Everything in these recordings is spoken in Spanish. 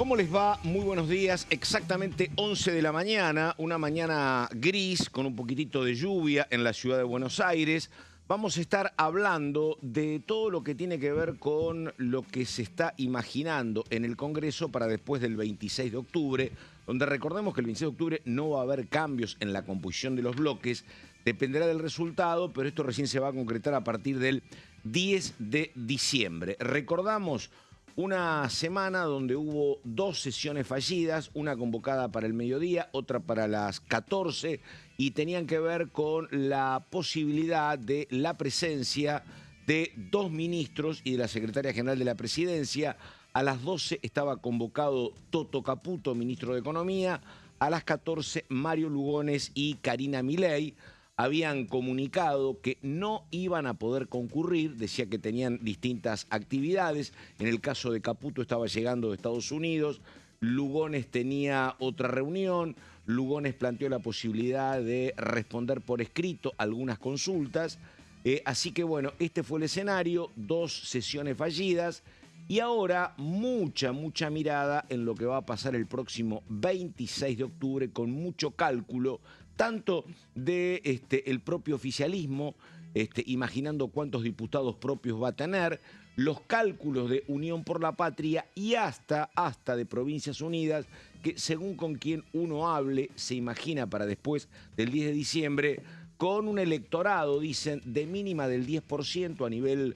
¿Cómo les va? Muy buenos días. Exactamente 11 de la mañana, una mañana gris con un poquitito de lluvia en la ciudad de Buenos Aires. Vamos a estar hablando de todo lo que tiene que ver con lo que se está imaginando en el Congreso para después del 26 de octubre, donde recordemos que el 26 de octubre no va a haber cambios en la composición de los bloques, dependerá del resultado, pero esto recién se va a concretar a partir del 10 de diciembre. Recordamos una semana donde hubo dos sesiones fallidas, una convocada para el mediodía, otra para las 14, y tenían que ver con la posibilidad de la presencia de dos ministros y de la secretaria general de la Presidencia. A las 12 estaba convocado Toto Caputo, ministro de Economía. A las 14, Mario Lugones y Karina Milei habían comunicado que no iban a poder concurrir, decía que tenían distintas actividades. En el caso de Caputo estaba llegando de Estados Unidos, Lugones tenía otra reunión, Lugones planteó la posibilidad de responder por escrito algunas consultas. Así que bueno, este fue el escenario, dos sesiones fallidas. Y ahora mucha mirada en lo que va a pasar el próximo 26 de octubre con mucho cálculo, tanto de el propio oficialismo, imaginando cuántos diputados propios va a tener, los cálculos de Unión por la Patria y hasta de Provincias Unidas, que según con quien uno hable, se imagina para después del 10 de diciembre, con un electorado, dicen, de mínima del 10% a nivel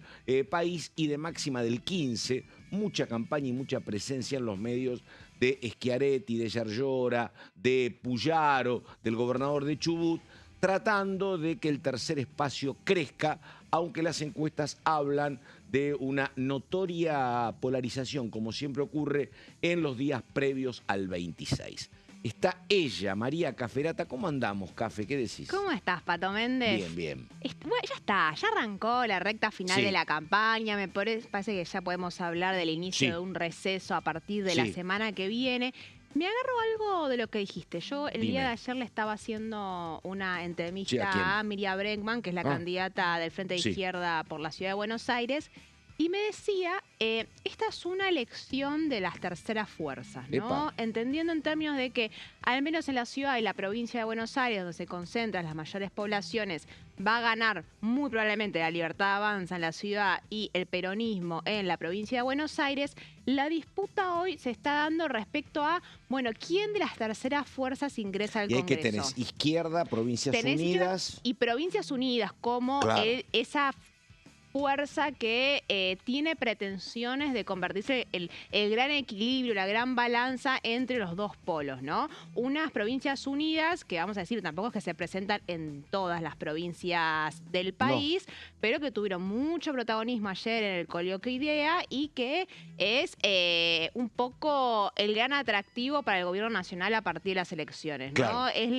país y de máxima del 15%, mucha campaña y mucha presencia en los medios de Schiaretti, de Yarlora, de Puyaro, del gobernador de Chubut, tratando de que el tercer espacio crezca, aunque las encuestas hablan de una notoria polarización, como siempre ocurre en los días previos al 26. Está ella, María Caferata. ¿Cómo andamos, Cafe? ¿Qué decís? ¿Cómo estás, Pato Méndez? Bien. Bueno, ya está, ya arrancó la recta final Sí. de la campaña. Me parece que ya podemos hablar del inicio de un receso a partir de la semana que viene. Me agarro algo de lo que dijiste. Yo el día de ayer le estaba haciendo una entrevista a Miriam Bregman, que es la candidata del Frente de Izquierda por la Ciudad de Buenos Aires. Y me decía, esta es una elección de las terceras fuerzas, ¿no? Entendiendo en términos de que, al menos en la ciudad y la provincia de Buenos Aires, donde se concentran las mayores poblaciones, va a ganar muy probablemente la Libertad Avanza en la ciudad y el peronismo en la provincia de Buenos Aires. La disputa hoy se está dando respecto a, bueno, ¿quién de las terceras fuerzas ingresa al Congreso? Y hay que tenés izquierda, Provincias Unidas. Y Provincias Unidas como esa fuerza que tiene pretensiones de convertirse el gran equilibrio, la gran balanza entre los dos polos, ¿no? Unas Provincias Unidas, que vamos a decir, tampoco es que se presentan en todas las provincias del país, pero que tuvieron mucho protagonismo ayer en el Coloquio Idea y que es un poco el gran atractivo para el gobierno nacional a partir de las elecciones, ¿no? Es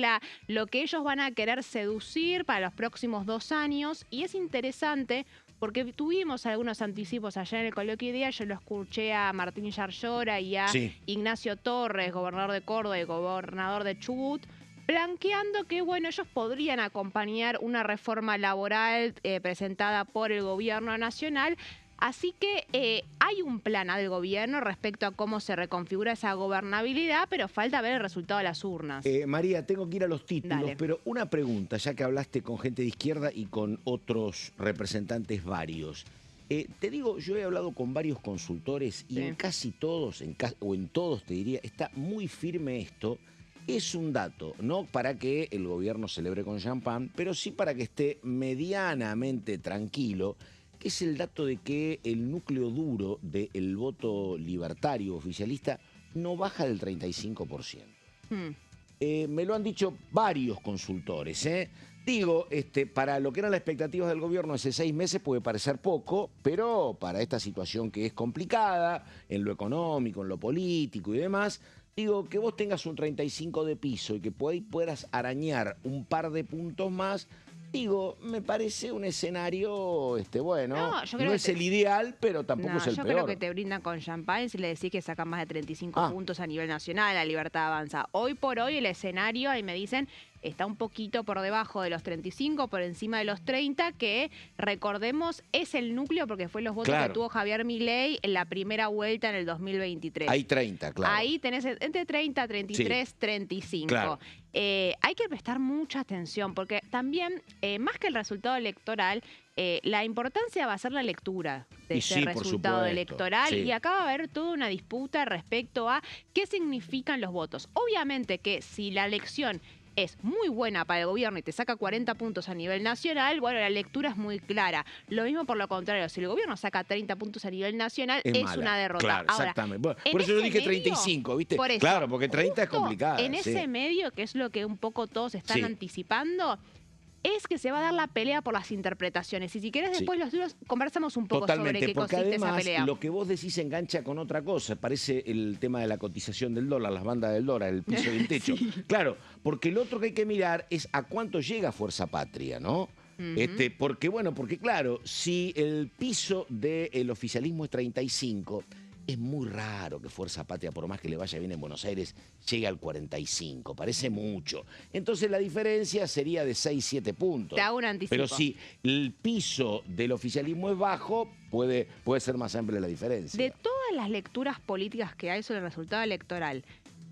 lo que ellos van a querer seducir para los próximos 2 años, y es interesante porque tuvimos algunos anticipos ayer en el Coloquio Idea. Yo lo escuché a Martín Yarlora y a Ignacio Torres, gobernador de Córdoba y gobernador de Chubut, planteando que, bueno, ellos podrían acompañar una reforma laboral presentada por el gobierno nacional. Así que hay un plan del gobierno respecto a cómo se reconfigura esa gobernabilidad, pero falta ver el resultado de las urnas. María, tengo que ir a los títulos, pero una pregunta, ya que hablaste con gente de izquierda y con otros representantes varios. Te digo, yo he hablado con varios consultores y en casi todos, o en todos te diría, está muy firme esto. Es un dato, no para que el gobierno celebre con champán, pero sí para que esté medianamente tranquilo, que es el dato de que el núcleo duro del voto libertario oficialista no baja del 35%. Me lo han dicho varios consultores. Digo, para lo que eran las expectativas del gobierno hace 6 meses puede parecer poco, pero para esta situación que es complicada, en lo económico, en lo político y demás, digo, que vos tengas un 35 de piso y que puedas arañar un par de puntos más. Digo, me parece un escenario, bueno, no es el ideal, pero tampoco es el peor. Yo creo que te brindan con champán si le decís que sacan más de 35 puntos a nivel nacional, la Libertad Avanza. Hoy por hoy el escenario, ahí me dicen, está un poquito por debajo de los 35, por encima de los 30, que recordemos es el núcleo porque fue los votos que tuvo Javier Milei en la primera vuelta en el 2023. Hay 30, claro. Ahí tenés entre 30, 33, 35. Claro. Hay que prestar mucha atención porque también, más que el resultado electoral, la importancia va a ser la lectura de ese resultado electoral y acá va a haber toda una disputa respecto a qué significan los votos. Obviamente que si la elección es muy buena para el gobierno y te saca 40 puntos a nivel nacional, bueno, la lectura es muy clara. Lo mismo por lo contrario, si el gobierno saca 30 puntos a nivel nacional, es una derrota. Claro, ahora, exactamente. Bueno, por eso yo dije 35, ¿viste? Por eso, claro, porque 30 es complicado. En ese medio, que es lo que un poco todos están anticipando, es que se va a dar la pelea por las interpretaciones. Y si querés después los dos conversamos un poco sobre qué consiste esa pelea. Lo que vos decís engancha con otra cosa. Parece el tema de la cotización del dólar, las bandas del dólar, el piso y el techo. Claro, porque el otro que hay que mirar es a cuánto llega Fuerza Patria, ¿no? Porque claro, si el piso del oficialismo es 35... es muy raro que Fuerza Patria, por más que le vaya bien en Buenos Aires, llegue al 45. Parece mucho. Entonces la diferencia sería de 6, 7 puntos. Te hago un anticipo. Pero si el piso del oficialismo es bajo, puede ser más amplia la diferencia. De todas las lecturas políticas que hay sobre el resultado electoral,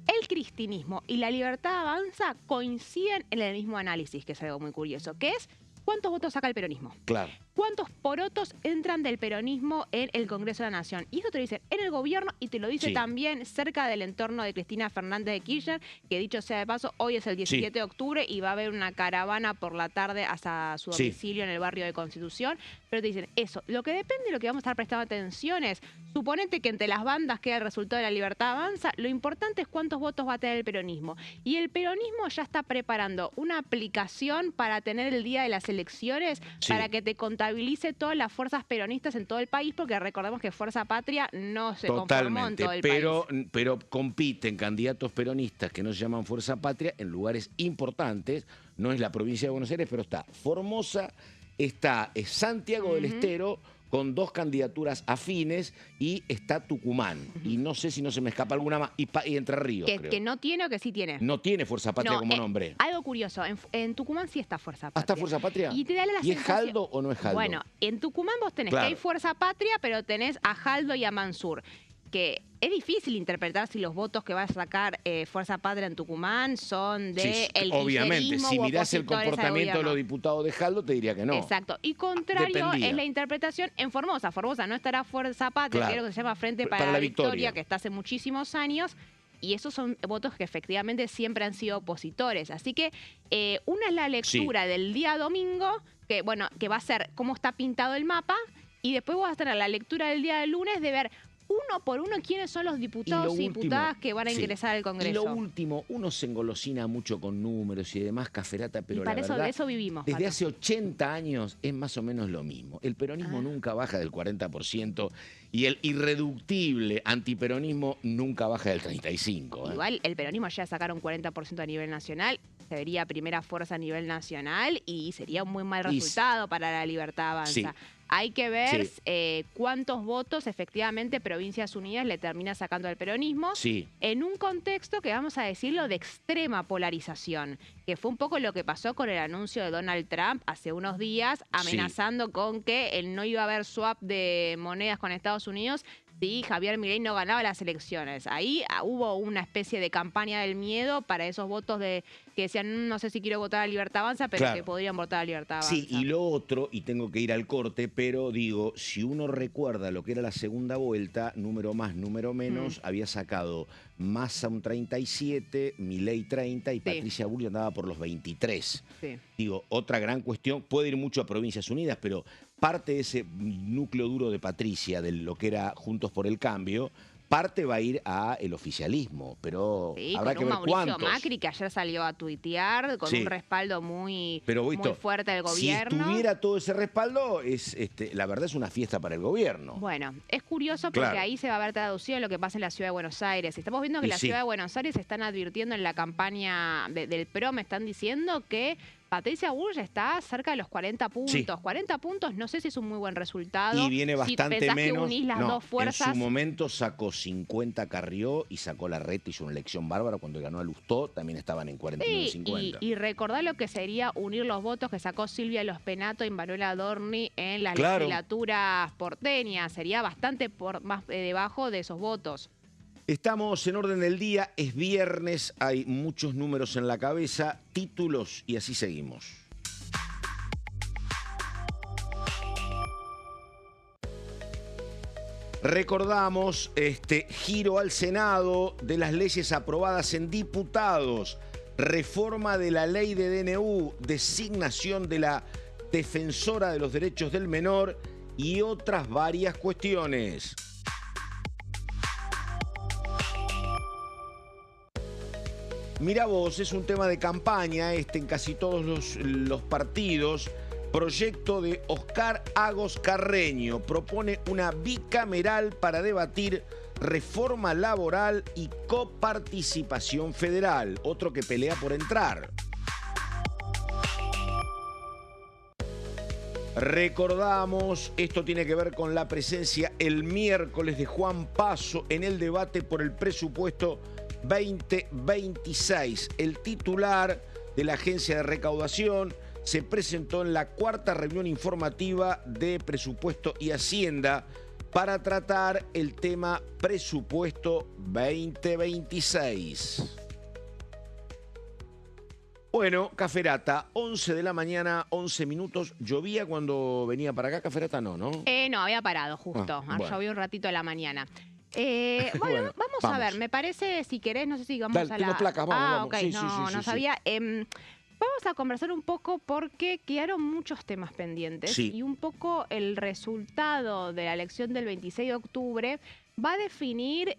el cristinismo y la Libertad Avanza coinciden en el mismo análisis, que es algo muy curioso, que es ¿cuántos votos saca el peronismo? Claro. ¿Cuántos porotos entran del peronismo en el Congreso de la Nación? Y eso te lo dicen en el gobierno y te lo dice también cerca del entorno de Cristina Fernández de Kirchner, que dicho sea de paso, hoy es el 17 de octubre y va a haber una caravana por la tarde hasta su domicilio en el barrio de Constitución. Pero te dicen eso. Lo que depende de lo que vamos a estar prestando atención es, suponete que entre las bandas queda el resultado de la Libertad Avanza, lo importante es cuántos votos va a tener el peronismo. Y el peronismo ya está preparando una aplicación para tener el día de las elecciones, para que te contabilice todas las fuerzas peronistas en todo el país, porque recordemos que Fuerza Patria no se conformó en todo el país. Pero compiten candidatos peronistas que no se llaman Fuerza Patria en lugares importantes. No es la provincia de Buenos Aires, pero está Formosa, está Santiago del Estero, con 2 candidaturas afines, y está Tucumán. Y no sé si no se me escapa alguna más. Y Entre Ríos, creo. ¿Que no tiene o que sí tiene? No tiene Fuerza Patria como nombre. Algo curioso, en Tucumán sí está Fuerza Patria. ¿Está Fuerza Patria? Y te da la ¿Y es Jaldo o no es Jaldo? Bueno, en Tucumán vos tenés que hay Fuerza Patria, pero tenés a Jaldo y a Mansur. Que es difícil interpretar si los votos que va a sacar Fuerza Patria en Tucumán son de el obviamente, si mirás el comportamiento de los diputados de Jaldo, te diría que no. Exacto. Y contrario es la interpretación en Formosa. Formosa no estará Fuerza Patria, que es lo que se llama Frente para la Victoria, que está hace muchísimos años. Y esos son votos que efectivamente siempre han sido opositores. Así que una es la lectura del día domingo, que va a ser cómo está pintado el mapa, y después vas a tener la lectura del día del lunes de ver uno por uno quiénes son los diputados y diputadas que van a ingresar al Congreso. Y lo último, uno se engolosina mucho con números y demás, caferata, pero la verdad, de eso vivimos. Desde hace 80 años es más o menos lo mismo. El peronismo nunca baja del 40% y el irreductible antiperonismo nunca baja del 35%. Igual el peronismo ya sacaron 40% a nivel nacional, se vería primera fuerza a nivel nacional y sería un muy mal resultado para la Libertad Avanza. Hay que ver cuántos votos efectivamente Provincias Unidas le termina sacando al peronismo en un contexto que vamos a decirlo de extrema polarización, que fue un poco lo que pasó con el anuncio de Donald Trump hace unos días, amenazando con que él no iba a haber swap de monedas con Estados Unidos si Javier Milei no ganaba las elecciones. Ahí hubo una especie de campaña del miedo para esos votos que decían, no sé si quiero votar a Libertad Avanza, pero que podrían votar a Libertad Avanza. Sí, y lo otro, y tengo que ir al corte, pero digo, si uno recuerda lo que era la segunda vuelta, número más, número menos, había sacado Massa un 37, Milei 30 y Patricia Bullrich andaba por los 23. Digo, otra gran cuestión, puede ir mucho a Provincias Unidas, pero parte de ese núcleo duro de Patricia, de lo que era Juntos por el Cambio, parte va a ir a el oficialismo, pero habrá que ver cuántos. Mauricio Macri, que ayer salió a tuitear con un respaldo muy fuerte del gobierno. Si tuviera todo ese respaldo, la verdad es una fiesta para el gobierno. Bueno, es curioso porque ahí se va a ver traducido lo que pasa en la Ciudad de Buenos Aires. Estamos viendo que la Ciudad de Buenos Aires están advirtiendo en la campaña del PRO, me están diciendo que Patricia Bullrich está cerca de los 40 puntos. Sí. 40 puntos, no sé si es un muy buen resultado. Y viene bastante si menos. Que unís las dos fuerzas. En su momento sacó 50 Carrió y sacó Larreta, hizo una elección bárbara. Cuando ganó a Lustó también estaban en 49 y 50. Y recordar lo que sería unir los votos que sacó Silvia Lospenato y Manuela Adorni en las legislaturas porteñas. Sería bastante más debajo de esos votos. Estamos en orden del día, es viernes, hay muchos números en la cabeza, títulos y así seguimos. Recordamos este giro al Senado de las leyes aprobadas en diputados, reforma de la ley de DNU, designación de la defensora de los derechos del menor y otras varias cuestiones. Mirá vos, es un tema de campaña en casi todos los partidos. Proyecto de Oscar Agos Carreño propone una bicameral para debatir reforma laboral y coparticipación federal. Otro que pelea por entrar. Recordamos, esto tiene que ver con la presencia el miércoles de Juan Paso en el debate por el presupuesto 2026. El titular de la agencia de recaudación se presentó en la cuarta reunión informativa de Presupuesto y Hacienda para tratar el tema presupuesto 2026. Bueno, Caferata, 11 de la mañana, 11 minutos. ¿Llovía cuando venía para acá? Caferata no, ¿no? No, había parado justo. Bueno. Llovió un ratito a la mañana. Bueno, vamos a ver, me parece, si querés, no sé si vamos a la... Tengo placas, vamos. Ok, Sí, no sabía. Vamos a conversar un poco porque quedaron muchos temas pendientes y un poco el resultado de la elección del 26 de octubre va a definir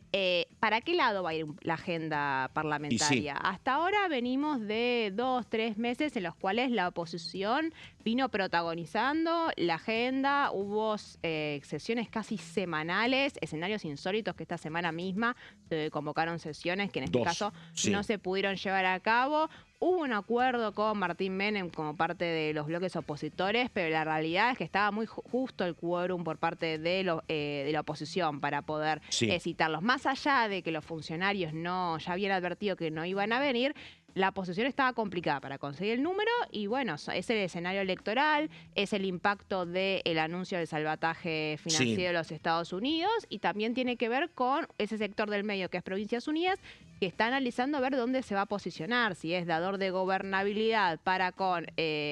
para qué lado va a ir la agenda parlamentaria. Hasta ahora venimos de 2, 3 meses en los cuales la oposición vino protagonizando la agenda, hubo sesiones casi semanales, escenarios insólitos que esta semana misma se convocaron sesiones que en este caso no se pudieron llevar a cabo. Hubo un acuerdo con Martín Menem como parte de los bloques opositores, pero la realidad es que estaba muy justo el quórum por parte de la oposición para poder citarlos. Más allá de que los funcionarios ya habían advertido que no iban a venir, la posición estaba complicada para conseguir el número y bueno, es el escenario electoral, es el impacto del anuncio del salvataje financiero de los Estados Unidos y también tiene que ver con ese sector del medio que es Provincias Unidas, que está analizando a ver dónde se va a posicionar, si es dador de gobernabilidad para con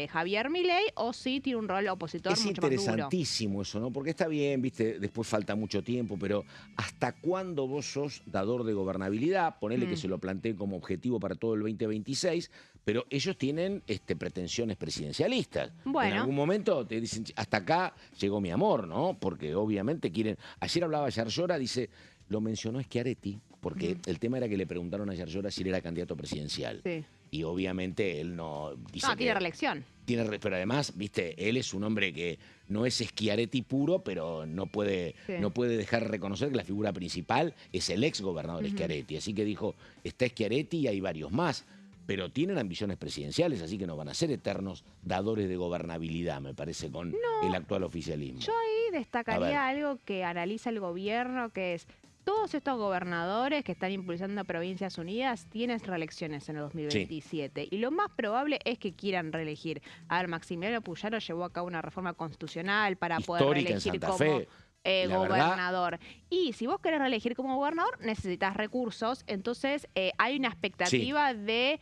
Javier Milei o si tiene un rol opositor mucho más duro. Es interesantísimo eso, ¿no? Porque está bien, viste, después falta mucho tiempo, pero ¿hasta cuándo vos sos dador de gobernabilidad? Ponele que se lo planteen como objetivo para todo el 2026, pero ellos tienen pretensiones presidencialistas. Bueno. En algún momento te dicen, hasta acá llegó mi amor, ¿no? Porque obviamente quieren... Ayer hablaba Yarlora, dice, lo mencionó Schiaretti, porque el tema era que le preguntaron a Yarlora si él era candidato presidencial. Sí. Y obviamente él no... Dice tiene reelección. Pero además, viste, él es un hombre que no es Schiaretti puro, pero no puede dejar de reconocer que la figura principal es el ex gobernador Schiaretti. Así que dijo, está Schiaretti y hay varios más. Pero tienen ambiciones presidenciales, así que no van a ser eternos dadores de gobernabilidad, me parece, con el actual oficialismo. Yo ahí destacaría algo que analiza el gobierno, que es todos estos gobernadores que están impulsando Provincias Unidas tienen reelecciones en el 2027 y lo más probable es que quieran reelegir. A ver, Maximiliano Puyaro llevó a cabo una reforma constitucional para poder reelegir como gobernador. Y si vos querés reelegir como gobernador, necesitas recursos. Entonces, hay una expectativa de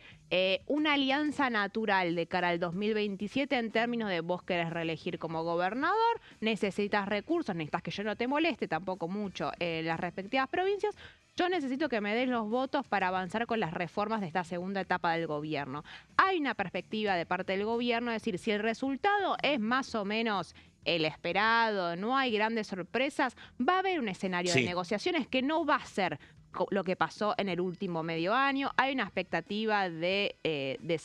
una alianza natural de cara al 2027 en términos de vos querés reelegir como gobernador, necesitas recursos, necesitas que yo no te moleste tampoco mucho en las respectivas provincias. Yo necesito que me des los votos para avanzar con las reformas de esta segunda etapa del gobierno. Hay una perspectiva de parte del gobierno, es decir, si el resultado es más o menos el esperado, no hay grandes sorpresas, va a haber un escenario de negociaciones que no va a ser lo que pasó en el último medio año. Hay una expectativa de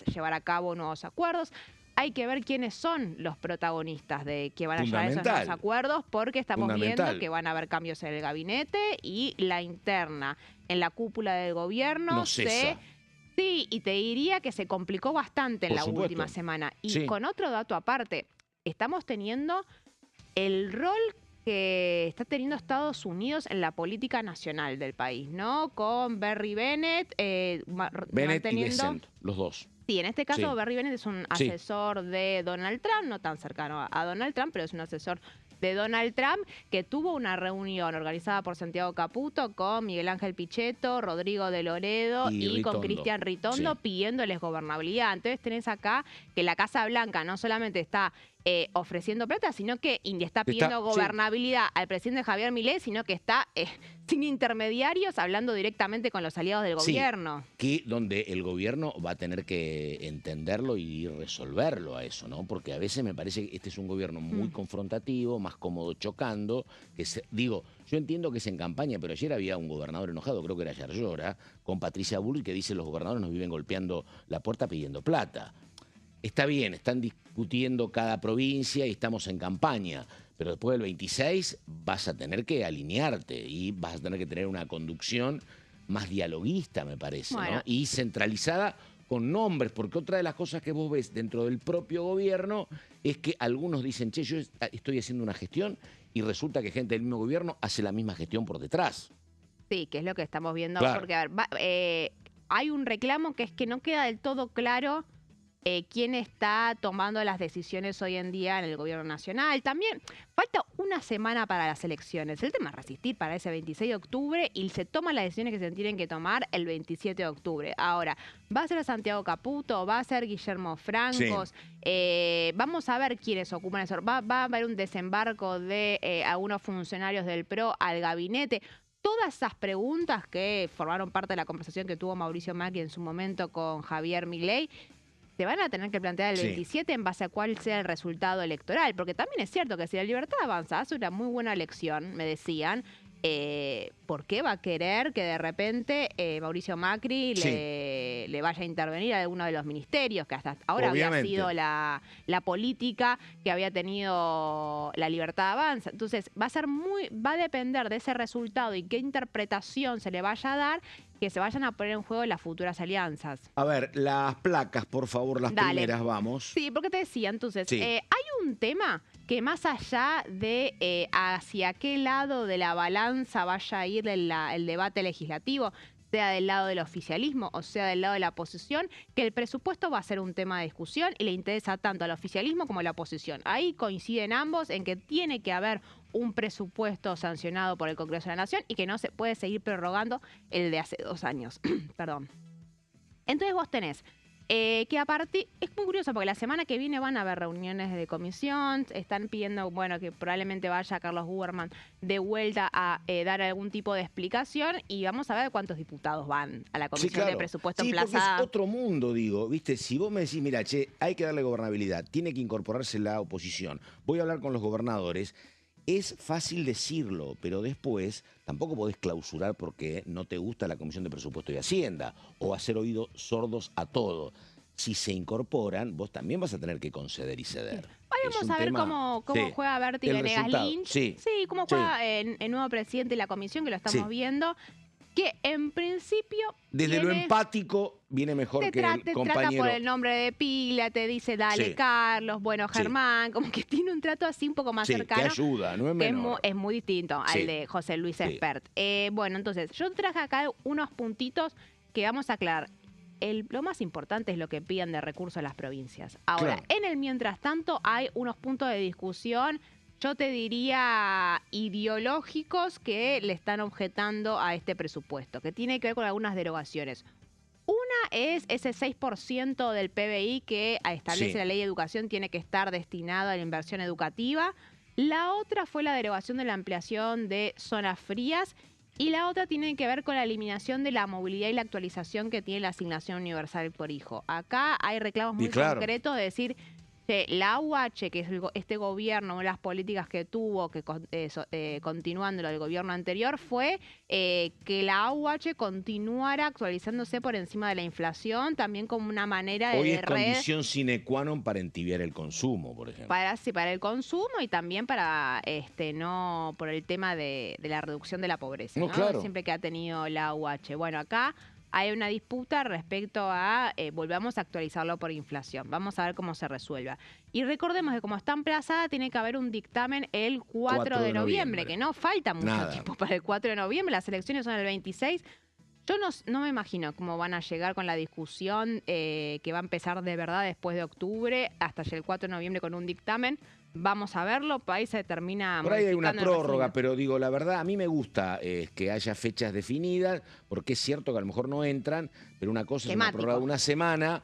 llevar a cabo nuevos acuerdos. Hay que ver quiénes son los protagonistas de que van a llevar esos nuevos acuerdos, porque estamos viendo que van a haber cambios en el gabinete y la interna en la cúpula del gobierno se Sí, y te diría que se complicó bastante en Por la supuesto. última semana. Y Sí. con otro dato aparte, estamos teniendo el rol que está teniendo Estados Unidos en la política nacional del país, ¿no? Con Barry Bennett Bennett y manteniendo... Bessent, los dos. Sí, en este caso Sí. Barry Bennett es un Sí. asesor de Donald Trump, no tan cercano a Donald Trump, pero es un asesor de Donald Trump, que tuvo una reunión organizada por Santiago Caputo con Miguel Ángel Pichetto, Rodrigo de Loredo y con Ritondo. Cristian Ritondo Sí. pidiéndoles gobernabilidad. Entonces tenés acá que la Casa Blanca no solamente está ofreciendo plata, sino que está pidiendo gobernabilidad al presidente Javier Milei, sino que está sin intermediarios hablando directamente con los aliados del gobierno. Que donde el gobierno va a tener que entenderlo y resolverlo a eso, ¿no? Porque a veces me parece que este es un gobierno muy confrontativo, más cómodo chocando. Digo, yo entiendo que es en campaña, pero ayer había un gobernador enojado, creo que era Yarlora, con Patricia Bullrich, que dice los gobernadores nos viven golpeando la puerta pidiendo plata. Está bien, están discutiendo cada provincia y estamos en campaña, pero después del 26 vas a tener que alinearte y vas a tener que tener una conducción más dialoguista, me parece, ¿no? Y centralizada con nombres, porque otra de las cosas que vos ves dentro del propio gobierno es que algunos dicen, che, yo estoy haciendo una gestión y resulta que gente del mismo gobierno hace la misma gestión por detrás. Sí, que es lo que estamos viendo, Claro. porque a ver, hay un reclamo que es que no queda del todo claro quién está tomando las decisiones hoy en día en el gobierno nacional. También falta una semana para las elecciones. El tema es resistir para ese 26 de octubre y se toman las decisiones que se tienen que tomar el 27 de octubre. Ahora, ¿va a ser Santiago Caputo? ¿Va a ser Guillermo Francos? Sí. Vamos a ver quiénes ocupan eso. ¿Va a haber un desembarco de algunos funcionarios del PRO al gabinete? Todas esas preguntas que formaron parte de la conversación que tuvo Mauricio Macri en su momento con Javier Milei se van a tener que plantear el 27 en base a cuál sea el resultado electoral. Porque también es cierto que si la Libertad Avanza hace una muy buena elección, me decían, ¿por qué va a querer que de repente Mauricio Macri le vaya a intervenir a alguno de los ministerios, que hasta ahora había sido la política que había tenido la Libertad Avanza? Entonces va a depender de ese resultado y qué interpretación se le vaya a dar, que se vayan a poner en juego las futuras alianzas. A ver, las placas, por favor, las primeras, vamos. Sí, porque te decía, entonces, hay un tema que más allá de hacia qué lado de la balanza vaya a ir el debate legislativo, sea del lado del oficialismo o sea del lado de la oposición, que el presupuesto va a ser un tema de discusión y le interesa tanto al oficialismo como a la oposición. Ahí coinciden ambos en que tiene que haber un presupuesto sancionado por el Congreso de la Nación y que no se puede seguir prorrogando el de hace 2 años. Perdón. Entonces vos tenés que aparte, es muy curioso porque la semana que viene van a haber reuniones de comisión, están pidiendo, bueno, que probablemente vaya Carlos Buerman de vuelta a dar algún tipo de explicación y vamos a ver cuántos diputados van a la comisión de presupuesto emplazada. Porque es otro mundo, digo, ¿viste? Si vos me decís, mira, che, hay que darle gobernabilidad, tiene que incorporarse la oposición, voy a hablar con los gobernadores. Es fácil decirlo, pero después tampoco podés clausurar porque no te gusta la Comisión de Presupuesto y Hacienda o hacer oídos sordos a todo. Si se incorporan, vos también vas a tener que conceder y ceder. Vamos a ver cómo juega Bertil Venegas Lynch. Sí, cómo juega el nuevo presidente de la comisión, que lo estamos viendo. Que en principio... Desde lo empático viene mejor que el compañero. Te trata por el nombre de pila, te dice dale Carlos, bueno Germán, como que tiene un trato así un poco más cercano. Que ayuda, no es menor. Es muy distinto al de José Luis Espert. Bueno, entonces, yo traje acá unos puntitos que vamos a aclarar. Lo más importante es lo que piden de recursos a las provincias. Ahora, en el mientras tanto hay unos puntos de discusión, yo te diría ideológicos, que le están objetando a este presupuesto, que tiene que ver con algunas derogaciones. Una es ese 6% del PBI que establece la ley de educación tiene que estar destinado a la inversión educativa. La otra fue la derogación de la ampliación de zonas frías. Y la otra tiene que ver con la eliminación de la movilidad y la actualización que tiene la asignación universal por hijo. Acá hay reclamos muy concretos de decir... La UH, que es este gobierno, las políticas que tuvo, que continuando lo del gobierno anterior, fue que la UH continuara actualizándose por encima de la inflación, también como una manera de... Hoy es condición sine qua non para entibiar el consumo, por ejemplo. Para el consumo y también para por el tema de la reducción de la pobreza, ¿no? Siempre que ha tenido la UH. Bueno, acá hay una disputa respecto a volvamos a actualizarlo por inflación. Vamos a ver cómo se resuelva. Y recordemos que como está emplazada, tiene que haber un dictamen el 4 de noviembre, que no falta mucho tiempo para el 4 de noviembre. Las elecciones son el 26. Yo no me imagino cómo van a llegar con la discusión que va a empezar de verdad después de octubre hasta el 4 de noviembre con un dictamen. Vamos a verlo, por ahí se termina por ahí hay una modificando, prórroga, pero digo, la verdad, a mí me gusta que haya fechas definidas, porque es cierto que a lo mejor no entran, pero una cosa es una prórroga de una semana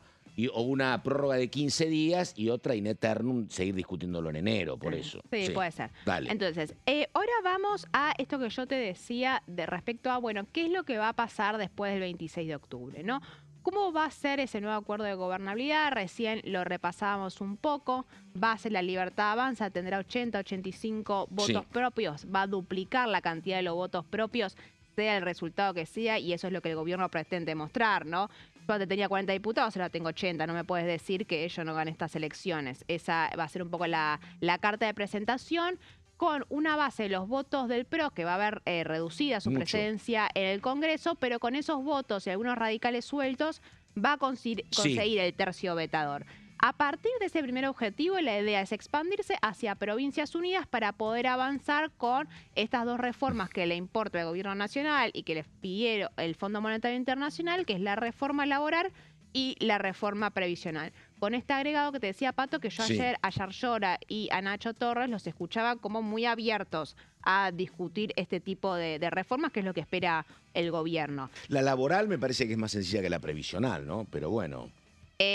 o una prórroga de 15 días y otra in eternum, seguir discutiéndolo en enero, por eso. Sí, puede ser. Dale. Entonces, ahora vamos a esto que yo te decía de respecto a, bueno, ¿qué es lo que va a pasar después del 26 de octubre, no? ¿Cómo va a ser ese nuevo acuerdo de gobernabilidad? Recién lo repasábamos un poco. Va a ser La Libertad Avanza, tendrá 80, 85 votos propios. Va a duplicar la cantidad de los votos propios, sea el resultado que sea, y eso es lo que el gobierno pretende mostrar, ¿no? Yo antes tenía 40 diputados, ahora tengo 80. No me puedes decir que yo no gane estas elecciones. Esa va a ser un poco la carta de presentación, con una base de los votos del PRO, que va a haber reducida su presencia en el Congreso, pero con esos votos y algunos radicales sueltos va a conseguir el tercio vetador. A partir de ese primer objetivo, la idea es expandirse hacia Provincias Unidas para poder avanzar con estas dos reformas que le importa al Gobierno Nacional y que les pidieron el Fondo Monetario Internacional, que es la reforma laboral y la reforma previsional. Con este agregado que te decía, Pato, que yo ayer a Yarlora y a Nacho Torres los escuchaba como muy abiertos a discutir este tipo de reformas, que es lo que espera el gobierno. La laboral me parece que es más sencilla que la previsional, ¿no? Pero bueno.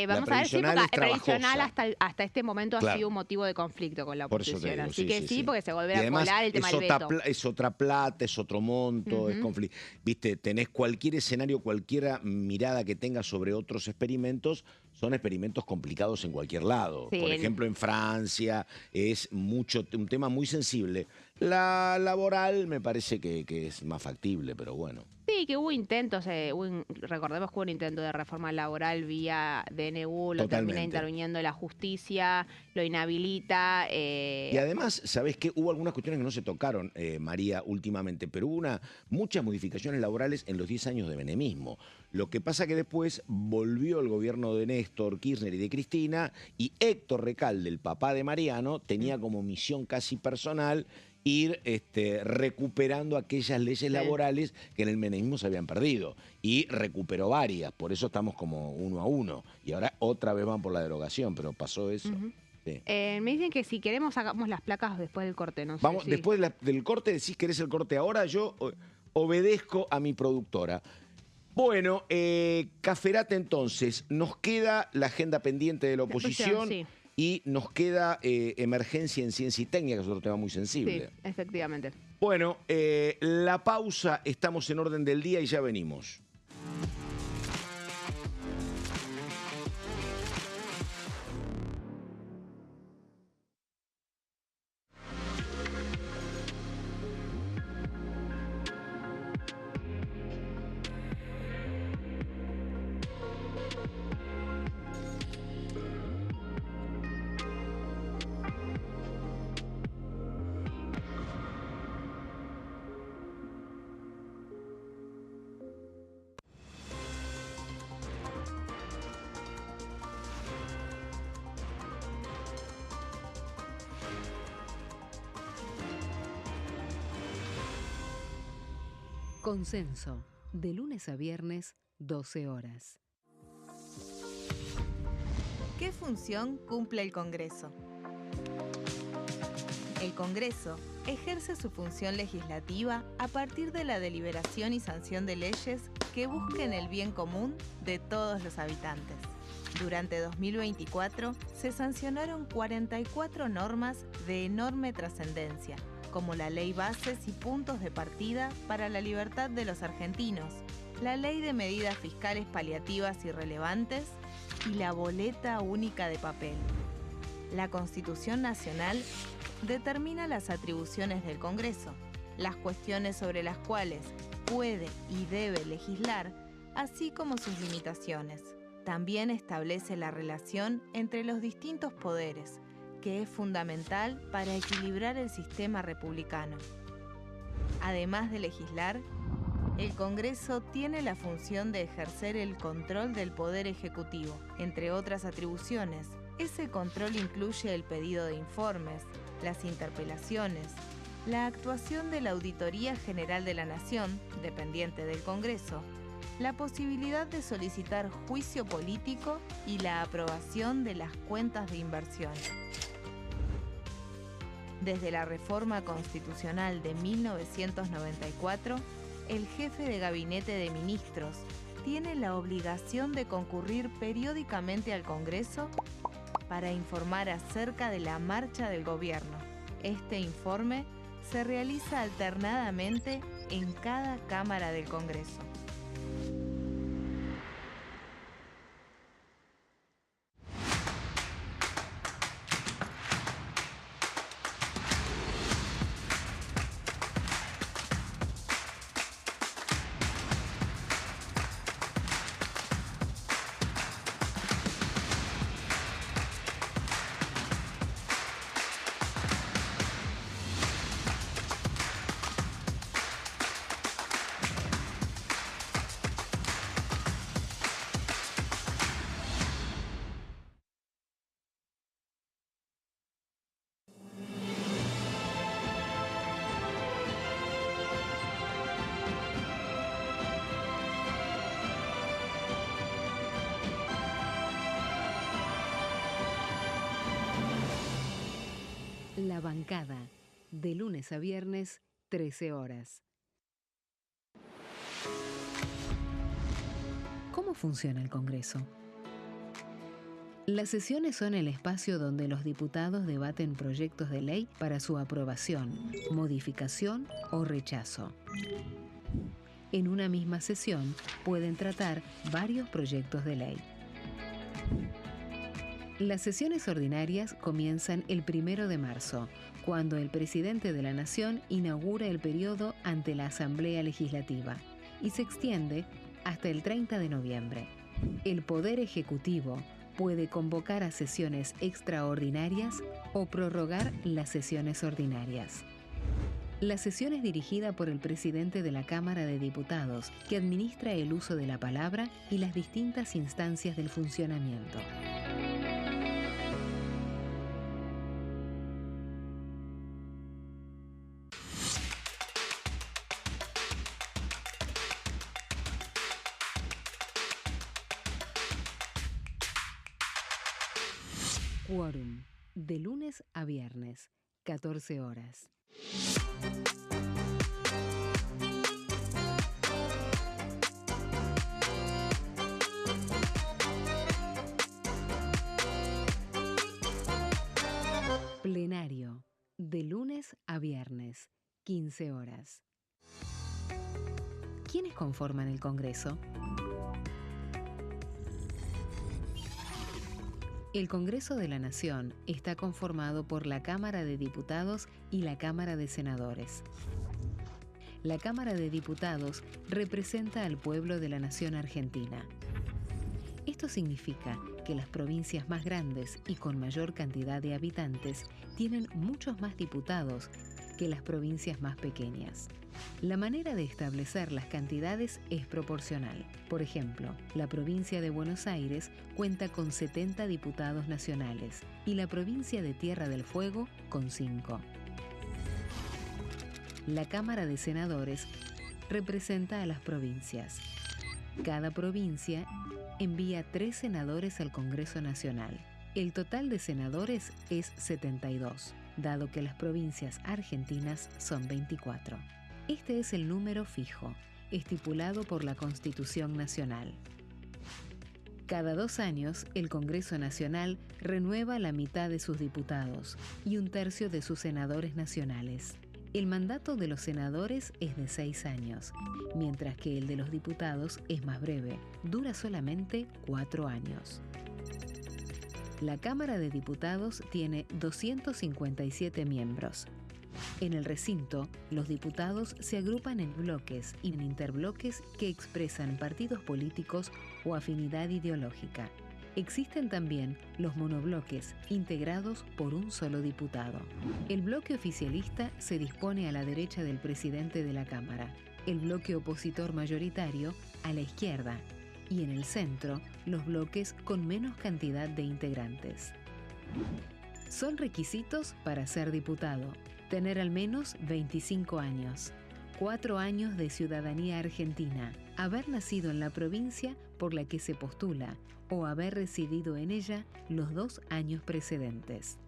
Vamos a ver si el previsional hasta este momento ha sido un motivo de conflicto con la oposición. Así que sí, porque se volverá a colar el tema del veto. Es otra plata, es otro monto, es conflicto. Viste, tenés cualquier escenario, cualquier mirada que tengas sobre otros experimentos, son experimentos complicados en cualquier lado. Por ejemplo, en Francia es un tema muy sensible. La laboral me parece que es más factible, pero bueno. Sí, que hubo intentos, recordemos que hubo un intento de reforma laboral vía DNU, lo termina interviniendo la justicia, lo inhabilita. Y además, ¿sabés qué? Hubo algunas cuestiones que no se tocaron, María, últimamente, pero hubo muchas modificaciones laborales en los 10 años de menemismo. Lo que pasa que después volvió el gobierno de Néstor Kirchner y de Cristina, y Héctor Recalde, el papá de Mariano, tenía como misión casi personal ir recuperando aquellas leyes laborales que en el menemismo se habían perdido. Y recuperó varias, por eso estamos como 1-1. Y ahora otra vez van por la derogación, pero pasó eso. Me dicen que si queremos hagamos las placas después del corte. No sé Vamos, después del corte, decís querés el corte ahora, yo obedezco a mi productora. Bueno, Caferate entonces, nos queda la agenda pendiente de la oposición. Y nos queda emergencia en ciencia y técnica, que es otro tema muy sensible. Sí, efectivamente. Bueno, la pausa, estamos en orden del día y ya venimos. Consenso, de lunes a viernes, 12 horas. ¿Qué función cumple el Congreso? El Congreso ejerce su función legislativa a partir de la deliberación y sanción de leyes que busquen el bien común de todos los habitantes. Durante 2024 se sancionaron 44 normas de enorme trascendencia, como la Ley Bases y Puntos de Partida para la Libertad de los Argentinos, la Ley de Medidas Fiscales Paliativas y Relevantes y la Boleta Única de Papel. La Constitución Nacional determina las atribuciones del Congreso, las cuestiones sobre las cuales puede y debe legislar, así como sus limitaciones. También establece la relación entre los distintos poderes, que es fundamental para equilibrar el sistema republicano. Además de legislar, El Congreso tiene la función de ejercer el control del Poder Ejecutivo. Entre otras atribuciones, ese control incluye el pedido de informes, las interpelaciones, la actuación de la Auditoría General de la Nación, dependiente del Congreso, la posibilidad de solicitar juicio político y la aprobación de las cuentas de inversión. Desde la reforma constitucional de 1994, el jefe de gabinete de ministros tiene la obligación de concurrir periódicamente al Congreso para informar acerca de la marcha del gobierno. Este informe se realiza alternadamente en cada Cámara del Congreso. La bancada, de lunes a viernes, 13 horas. ¿Cómo funciona el Congreso? Las sesiones son el espacio donde los diputados debaten proyectos de ley para su aprobación, modificación o rechazo. En una misma sesión pueden tratar varios proyectos de ley. Las sesiones ordinarias comienzan el 1 de marzo, cuando el presidente de la Nación inaugura el periodo ante la Asamblea Legislativa, y se extiende hasta el 30 de noviembre. El Poder Ejecutivo puede convocar a sesiones extraordinarias o prorrogar las sesiones ordinarias. La sesión es dirigida por el presidente de la Cámara de Diputados, que administra el uso de la palabra y las distintas instancias del funcionamiento. Quórum, de lunes a viernes, 14 horas. Plenario, de lunes a viernes, 15 horas. ¿Quiénes conforman el Congreso? El Congreso de la Nación está conformado por la Cámara de Diputados y la Cámara de Senadores. La Cámara de Diputados representa al pueblo de la nación argentina. Esto significa que las provincias más grandes y con mayor cantidad de habitantes tienen muchos más diputados que las provincias más pequeñas. La manera de establecer las cantidades es proporcional. Por ejemplo, la provincia de Buenos Aires cuenta con 70 diputados nacionales y la provincia de Tierra del Fuego con 5. La Cámara de Senadores representa a las provincias. Cada provincia envía 3 senadores al Congreso Nacional. El total de senadores es 72, dado que las provincias argentinas son 24. Este es el número fijo, estipulado por la Constitución Nacional. Cada 2 años, el Congreso Nacional renueva la mitad de sus diputados y 1/3 de sus senadores nacionales. El mandato de los senadores es de 6 años, mientras que el de los diputados es más breve, dura solamente 4 años. La Cámara de Diputados tiene 257 miembros. En el recinto, los diputados se agrupan en bloques y en interbloques que expresan partidos políticos o afinidad ideológica. Existen también los monobloques, integrados por un solo diputado. El bloque oficialista se dispone a la derecha del presidente de la Cámara. el bloque opositor mayoritario a la izquierda y en el centro los bloques con menos cantidad de integrantes. Son requisitos para ser diputado: tener al menos 25 años, 4 años de ciudadanía argentina, haber nacido en la provincia por la que se postula o haber residido en ella los 2 años precedentes.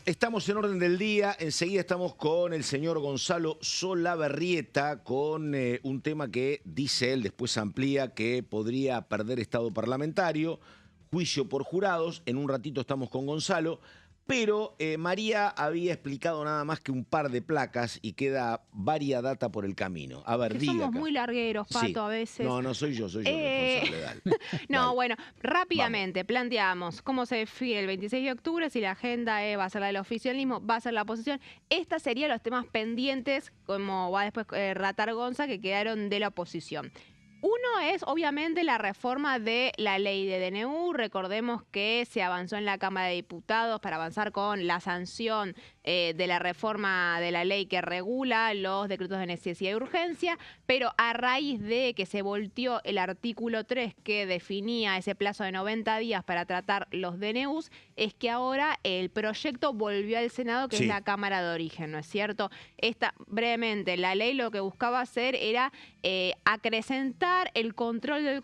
Estamos en orden del día, enseguida estamos con el señor Gonzalo Solabarrieta con un tema que dice él, después amplía, que podría perder estado parlamentario, juicio por jurados. En un ratito estamos con Gonzalo, pero María había explicado nada más que un par de placas y queda varia data por el camino. A ver, diga. Somos muy largueros, Pato, sí. a veces. No soy yo el responsable, dale. No, Dale. bueno, rápidamente planteamos cómo se define el 26 de octubre, si la agenda va a ser la del oficialismo, va a ser la oposición. Estos serían los temas pendientes, como va después Ratar Gonza, que quedaron de la oposición. Uno es, obviamente, la reforma de la ley de DNU. Recordemos que se avanzó en la Cámara de Diputados para avanzar con la sanción de la reforma de la ley que regula los decretos de necesidad y urgencia, pero a raíz de que se volteó el artículo 3 que definía ese plazo de 90 días para tratar los DNUs, es que ahora el proyecto volvió al Senado, que sí, es la Cámara de Origen, ¿no es cierto? Brevemente, la ley lo que buscaba hacer era acrecentar el control del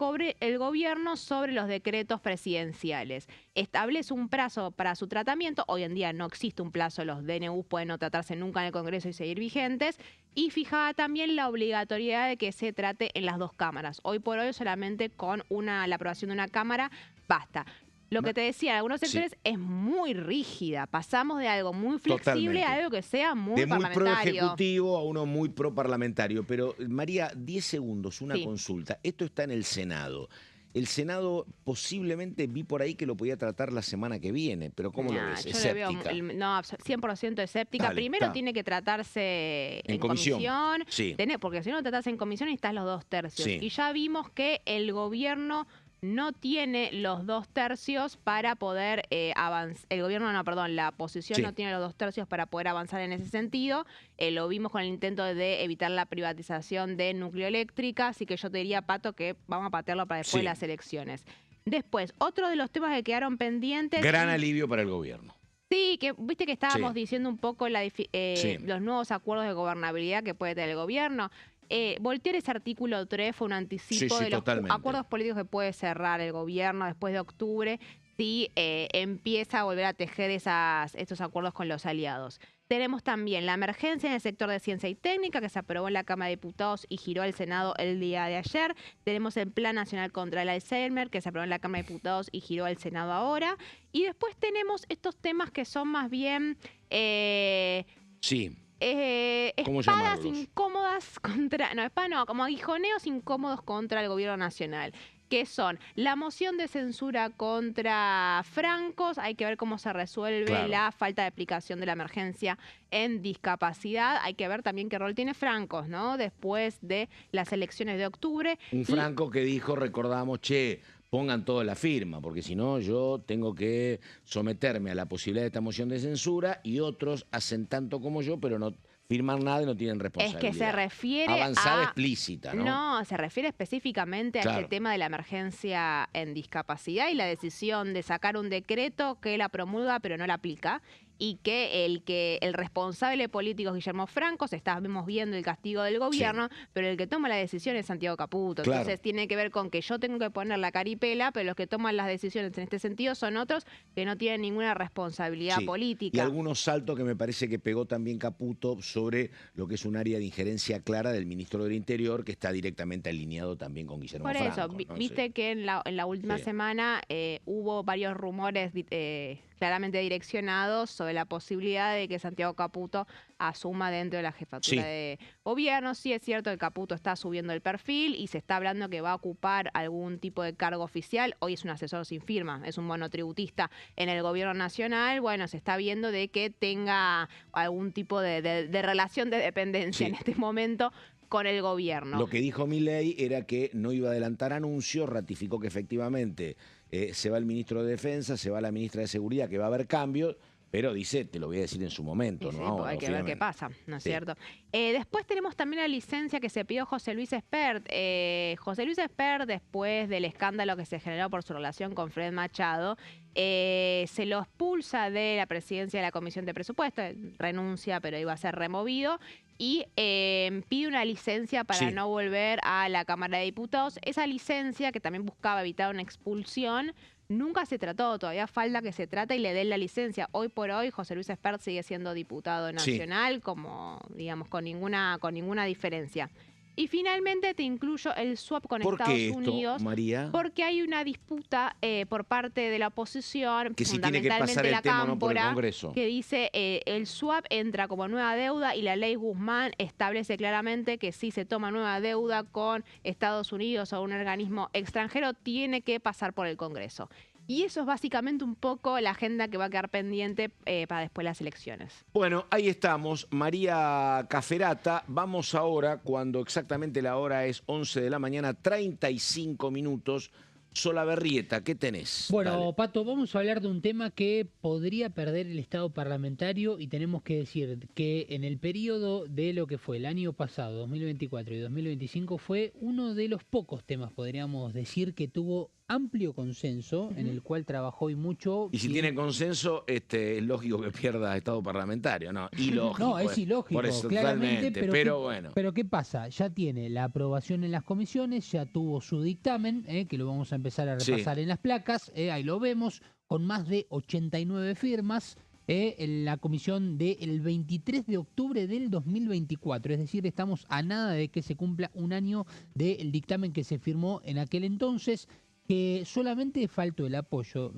gobierno sobre los decretos presidenciales. Establece un plazo para su tratamiento. Hoy en día no existe un plazo, los DNU pueden no tratarse nunca en el Congreso y seguir vigentes. Y fijaba también la obligatoriedad de que se trate en las dos cámaras. Hoy por hoy solamente con la aprobación de una cámara basta. Lo que te decía, en algunos sectores sí, es muy rígida. Pasamos de algo muy flexible totalmente a algo que sea muy de muy parlamentario. pro ejecutivo a uno muy pro parlamentario. Pero, María, 10 segundos, una Sí, consulta. Esto está en el Senado. El Senado posiblemente vi por ahí que lo podía tratar la semana que viene, pero ¿cómo lo ves? yo le veo ¿Escéptica? 100% escéptica. Dale, Primero está. tiene que tratarse En en comisión. comisión, Sí, porque si no lo tratás en comisión necesitas los 2/3. sí, Y ya vimos que el gobierno no tiene los 2/3 para poder avanzar. El gobierno, no, perdón, la oposición sí. no tiene los 2/3 para poder avanzar en ese sentido. Lo vimos con el intento de evitar la privatización de Nucleoeléctrica, así que yo te diría, Pato, que vamos a patearlo para después de Sí. las elecciones. Después, otro de los temas que quedaron pendientes... Gran alivio para el gobierno. Sí, que viste que estábamos Sí, diciendo un poco sí, los nuevos acuerdos de gobernabilidad que puede tener el gobierno. Voltear ese artículo 3 fue un anticipo sí, de los totalmente. acuerdos políticos que puede cerrar el gobierno después de octubre si empieza a volver a tejer estos acuerdos con los aliados. Tenemos también la emergencia en el sector de ciencia y técnica que se aprobó en la Cámara de Diputados y giró al Senado el día de ayer. Tenemos el Plan Nacional contra el Alzheimer que se aprobó en la Cámara de Diputados y giró al Senado ahora. Y después tenemos estos temas que son más bien... sí. ¿Cómo espadas llamarlos? incómodas contra... No, espadas no, como aguijoneos incómodos contra el gobierno nacional, que son la moción de censura contra Francos, hay que ver cómo se resuelve Claro. la falta de aplicación de la emergencia en discapacidad, hay que ver también qué rol tiene Francos, ¿no? Después de las elecciones de octubre. Un Franco que dijo, recordamos, pongan toda la firma, porque si no yo tengo que someterme a la posibilidad de esta moción de censura y otros hacen tanto como yo, pero no firman nada y no tienen Es responsabilidad. que se refiere Avanzada a... explícita, ¿no? No, se refiere específicamente a Claro. este tema de la emergencia en discapacidad y la decisión de sacar un decreto que la promulga pero no la aplica y que el responsable político es Guillermo Franco, estamos viendo el castigo del gobierno, pero el que toma la decisión es Santiago Caputo. Claro. Entonces tiene que ver con que yo tengo que poner la caripela, pero los que toman las decisiones en este sentido son otros que no tienen ninguna responsabilidad Sí. política. Y algunos saltos que me parece que pegó también Caputo sobre lo que es un área de injerencia clara del ministro del Interior, que está directamente alineado también con Guillermo Por Franco. eso, ¿no? viste Sí. que en la última Sí. semana hubo varios rumores claramente direccionados sobre de la posibilidad de que Santiago Caputo asuma dentro de la jefatura de gobierno. Sí es cierto que Caputo está subiendo el perfil y se está hablando que va a ocupar algún tipo de cargo oficial. Hoy es un asesor sin firma, es un monotributista en el gobierno nacional. Bueno, se está viendo de que tenga algún tipo de relación de dependencia en este momento con el gobierno. Lo que dijo Milei era que no iba a adelantar anuncios, ratificó que efectivamente se va el ministro de Defensa, se va la ministra de Seguridad, que va a haber cambios, pero dice, te lo voy a decir en su momento, Sí, ¿no? sí, Ahora, hay que ver qué pasa, ¿no es Sí. cierto? Después tenemos también la licencia que se pidió José Luis Espert. José Luis Espert, después del escándalo que se generó por su relación con Fred Machado, se lo expulsa de la presidencia de la Comisión de Presupuesto, renuncia, pero iba a ser removido, y pide una licencia para no volver a la Cámara de Diputados. Esa licencia, que también buscaba evitar una expulsión, nunca se trató, todavía falta que se trate y le den la licencia. Hoy por hoy, José Luis Espert sigue siendo diputado nacional, como, digamos, con ninguna diferencia. Y finalmente te incluyo el swap con Estados Unidos, María? porque hay una disputa por parte de la oposición, Que si tiene que fundamentalmente pasar el la tema o no por el Cámpora, Congreso. que dice el swap entra como nueva deuda y la ley Guzmán establece claramente que si se toma nueva deuda con Estados Unidos o un organismo extranjero, tiene que pasar por el Congreso. Y eso es básicamente un poco la agenda que va a quedar pendiente para después las elecciones. Bueno, ahí estamos, María Caferata. Vamos ahora, cuando exactamente la hora es 11 de la mañana, 35 minutos. Solaberrieta, ¿qué tenés? Bueno, Dale. Pato, vamos a hablar de un tema que podría perder el Estado parlamentario y tenemos que decir que en el periodo de lo que fue el año pasado, 2024 y 2025, fue uno de los pocos temas, podríamos decir, que tuvo amplio consenso, en el cual trabajó y mucho. Y si tiene consenso, es lógico que pierda Estado parlamentario, ¿no? Ilógico. No, es ilógico, Por eso, claramente, totalmente, pero bueno. Pero ¿qué pasa? Ya tiene la aprobación en las comisiones, ya tuvo su dictamen, que lo vamos a empezar a repasar en las placas, ahí lo vemos, con más de 89 firmas, en la comisión del 23 de octubre del 2024, es decir, estamos a nada de que se cumpla un año del dictamen que se firmó en aquel entonces, que solamente faltó el apoyo,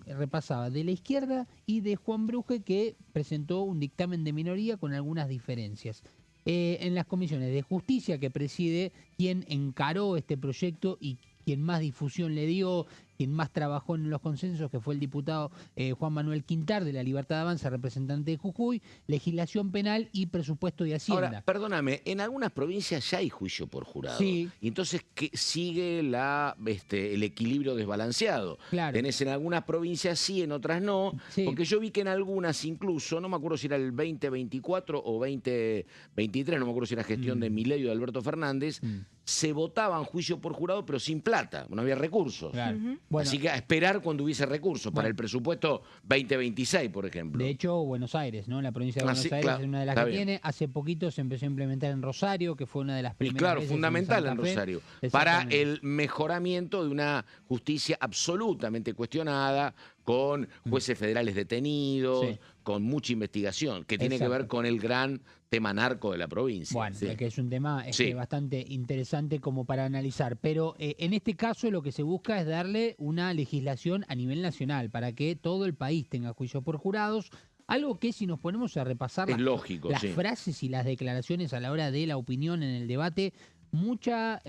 repasaba, de la izquierda y de Juan Bruje, que presentó un dictamen de minoría con algunas diferencias. En las comisiones de justicia que preside quien encaró este proyecto y quien más difusión le dio, quien más trabajó en los consensos, que fue el diputado Juan Manuel Quintar de la Libertad de Avanza, representante de Jujuy, legislación penal y presupuesto de Hacienda. Ahora, perdóname, en algunas provincias ya hay juicio por jurado. Sí. Y entonces sigue el equilibrio desbalanceado. Claro. Tenés en algunas provincias sí, en otras no. Sí. Porque yo vi que en algunas incluso, no me acuerdo si era el 2024 o 2023, no me acuerdo si era gestión de Milei o de Alberto Fernández, se votaban juicio por jurado, pero sin plata, no había recursos. Claro. Bueno, Así que a esperar cuando hubiese recursos para Bueno. el presupuesto 2026, por ejemplo. de hecho, Buenos Aires, ¿no? La provincia de Ah, Buenos sí, Aires claro, es una de las está que bien. tiene. Hace poquito se empezó a implementar en Rosario, que fue una de las Y primeras claro, veces fundamental en Santa Fe. Rosario, para Exactamente. el mejoramiento de una justicia absolutamente cuestionada, con jueces federales detenidos, Sí. con mucha investigación, que tiene que ver Exacto. con el gran tema narco de la provincia. Bueno, Sí. que es un tema Sí. bastante interesante como para analizar, pero en este caso lo que se busca es darle una legislación a nivel nacional para que todo el país tenga juicios por jurados, algo que si nos ponemos a repasar Es lógico, las sí. frases y las declaraciones a la hora de la opinión en el debate, mucha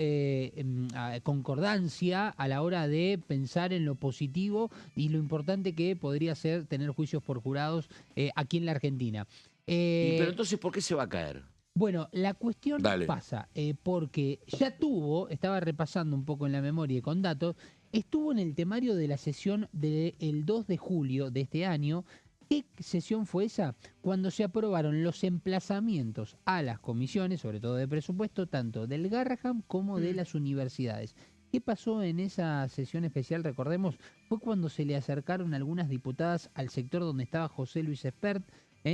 concordancia a la hora de pensar en lo positivo y lo importante que podría ser tener juicios por jurados aquí en la Argentina. Pero entonces, ¿por qué se va a caer? Bueno, la cuestión Dale. pasa porque ya estaba repasando un poco en la memoria y con datos, estuvo en el temario de la sesión del 2 de julio de este año. ¿Qué sesión fue esa? Cuando se aprobaron los emplazamientos a las comisiones, sobre todo de presupuesto, tanto del Garrahan como de las universidades. ¿Qué pasó en esa sesión especial? Recordemos, fue cuando se le acercaron algunas diputadas al sector donde estaba José Luis Espert,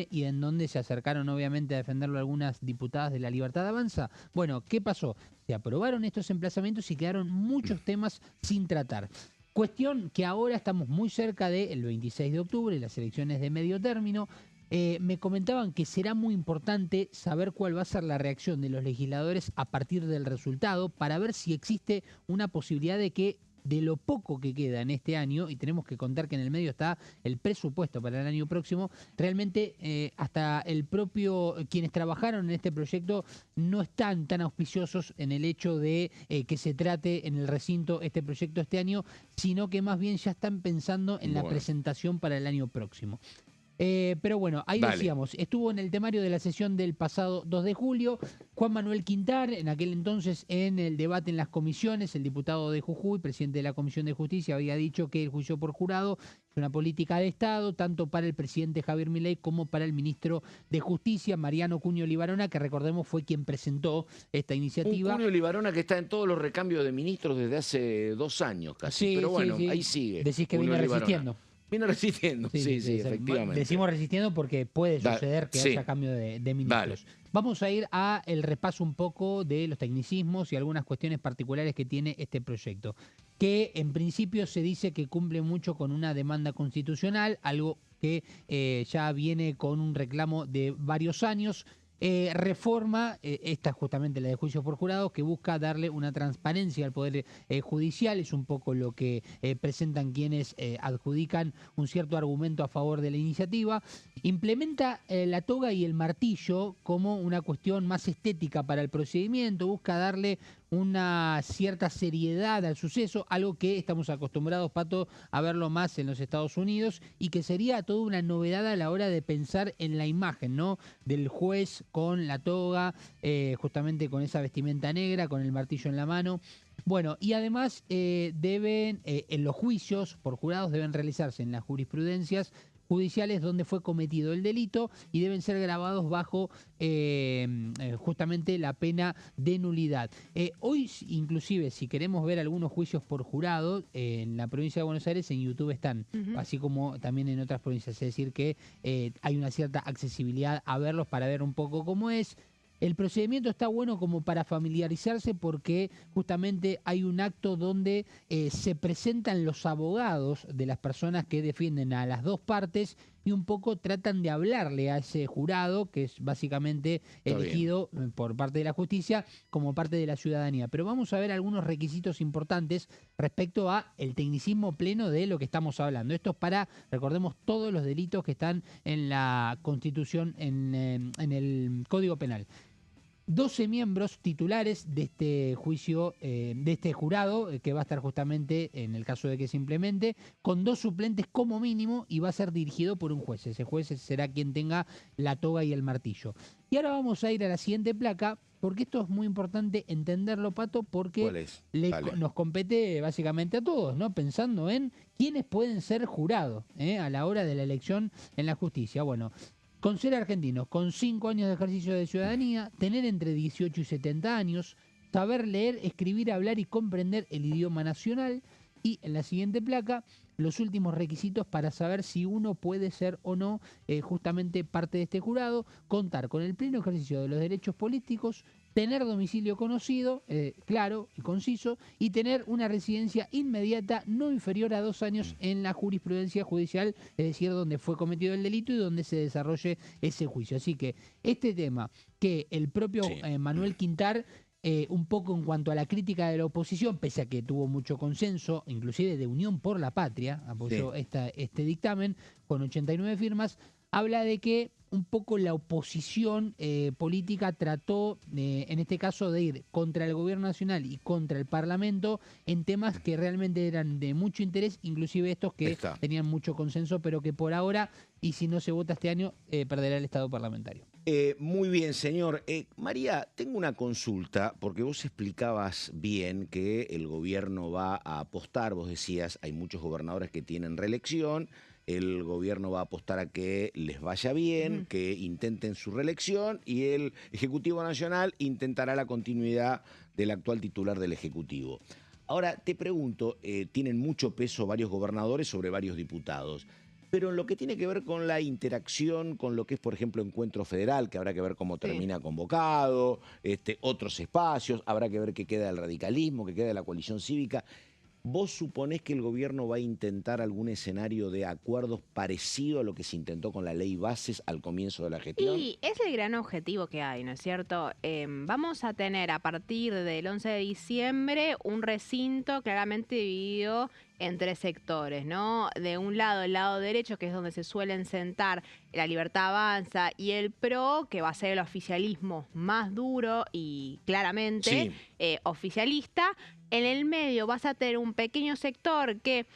y en donde se acercaron obviamente a defenderlo algunas diputadas de la Libertad de Avanza. Bueno, ¿qué pasó? Se aprobaron estos emplazamientos y quedaron muchos temas sin tratar. Cuestión que ahora estamos muy cerca del 26 de octubre, las elecciones de medio término. Me comentaban que será muy importante saber cuál va a ser la reacción de los legisladores a partir del resultado para ver si existe una posibilidad de que de lo poco que queda en este año, y tenemos que contar que en el medio está el presupuesto para el año próximo, realmente hasta el propio, quienes trabajaron en este proyecto no están tan auspiciosos en el hecho de que se trate en el recinto este proyecto este año, sino que más bien ya están pensando en la presentación para el año próximo. Pero bueno, ahí decíamos, estuvo en el temario de la sesión del pasado 2 de julio, Juan Manuel Quintar, en aquel entonces en el debate en las comisiones, el diputado de Jujuy, presidente de la Comisión de Justicia, había dicho que el juicio por jurado es una política de Estado, tanto para el presidente Javier Milei como para el ministro de Justicia, Mariano Cuño Libarona, que recordemos fue quien presentó esta iniciativa. Cuño Libarona que está en todos los recambios de ministros desde hace 2 años casi, sí, pero bueno, sí. ahí sigue. Decís que viene resistiendo. Viene resistiendo, sí, efectivamente. Decimos resistiendo porque puede suceder que haya cambio de ministros. Vamos a ir a el repaso un poco de los tecnicismos y algunas cuestiones particulares que tiene este proyecto, que en principio se dice que cumple mucho con una demanda constitucional, algo que ya viene con un reclamo de varios años. Reforma, esta es justamente la de juicios por jurados, que busca darle una transparencia al Poder Judicial, es un poco lo que presentan quienes adjudican un cierto argumento a favor de la iniciativa. Implementa la toga y el martillo como una cuestión más estética para el procedimiento, busca darle una cierta seriedad al suceso, algo que estamos acostumbrados, Pato, a verlo más en los Estados Unidos y que sería toda una novedad a la hora de pensar en la imagen, ¿no? Del juez con la toga, justamente con esa vestimenta negra, con el martillo en la mano. Bueno, y además en los juicios por jurados deben realizarse en las jurisprudencias judiciales donde fue cometido el delito y deben ser grabados bajo justamente la pena de nulidad. Hoy, inclusive, si queremos ver algunos juicios por jurado, en la provincia de Buenos Aires en YouTube están, así como también en otras provincias, es decir que hay una cierta accesibilidad a verlos para ver un poco cómo es. El procedimiento está bueno como para familiarizarse porque justamente hay un acto donde se presentan los abogados de las personas que defienden a las dos partes y un poco tratan de hablarle a ese jurado que es básicamente elegido por parte de la justicia como parte de la ciudadanía. Pero vamos a ver algunos requisitos importantes respecto a el tecnicismo pleno de lo que estamos hablando. Esto es para, recordemos, todos los delitos que están en la Constitución, en el Código Penal. 12 miembros titulares de este juicio, de este jurado, que va a estar justamente, en el caso de que se implemente, con 2 suplentes como mínimo y va a ser dirigido por un juez. Ese juez será quien tenga la toga y el martillo. Y ahora vamos a ir a la siguiente placa, porque esto es muy importante entenderlo, Pato, porque nos compete básicamente a todos, ¿no? Pensando en quiénes pueden ser jurados a la hora de la elección en la justicia. Bueno, con ser argentinos, con 5 años de ejercicio de ciudadanía, tener entre 18 y 70 años, saber leer, escribir, hablar y comprender el idioma nacional. Y en la siguiente placa, los últimos requisitos para saber si uno puede ser o no justamente parte de este jurado: contar con el pleno ejercicio de los derechos políticos, tener domicilio conocido, claro y conciso, y tener una residencia inmediata no inferior a 2 años en la jurisprudencia judicial, es decir, donde fue cometido el delito y donde se desarrolle ese juicio. Así que este tema que el propio Manuel Quintar, un poco en cuanto a la crítica de la oposición, pese a que tuvo mucho consenso, inclusive de Unión por la Patria, apoyó este dictamen con 89 firmas, habla de que un poco la oposición política trató, en este caso, de ir contra el gobierno nacional y contra el Parlamento en temas que realmente eran de mucho interés, inclusive estos que tenían mucho consenso, pero que por ahora, y si no se vota este año, perderá el Estado parlamentario. Muy bien, señor. María, tengo una consulta, porque vos explicabas bien que el gobierno va a apostar, vos decías, hay muchos gobernadores que tienen reelección, el gobierno va a apostar a que les vaya bien, que intenten su reelección, y el Ejecutivo Nacional intentará la continuidad del actual titular del Ejecutivo. Ahora, te pregunto, tienen mucho peso varios gobernadores sobre varios diputados, pero en lo que tiene que ver con la interacción con lo que es, por ejemplo, Encuentro Federal, que habrá que ver cómo termina convocado, otros espacios, habrá que ver qué queda del radicalismo, qué queda de la coalición cívica. ¿Vos suponés que el gobierno va a intentar algún escenario de acuerdos parecido a lo que se intentó con la ley Bases al comienzo de la gestión? Y es el gran objetivo que hay, ¿no es cierto? Vamos a tener a partir del 11 de diciembre un recinto claramente dividido en tres sectores, ¿no? De un lado, el lado derecho, que es donde se suelen sentar La Libertad Avanza y el PRO, que va a ser el oficialismo más duro y claramente oficialista. En el medio vas a tener un pequeño sector que